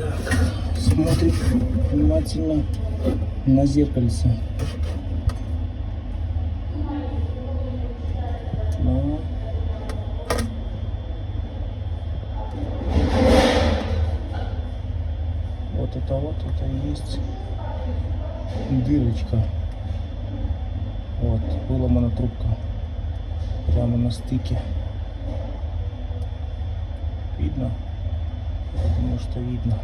Так, смотрим внимательно на зеркальце. Ну. Вот это и есть дырочка. Вот, выломана трубка прямо на стыке. Видно? Потому что видно.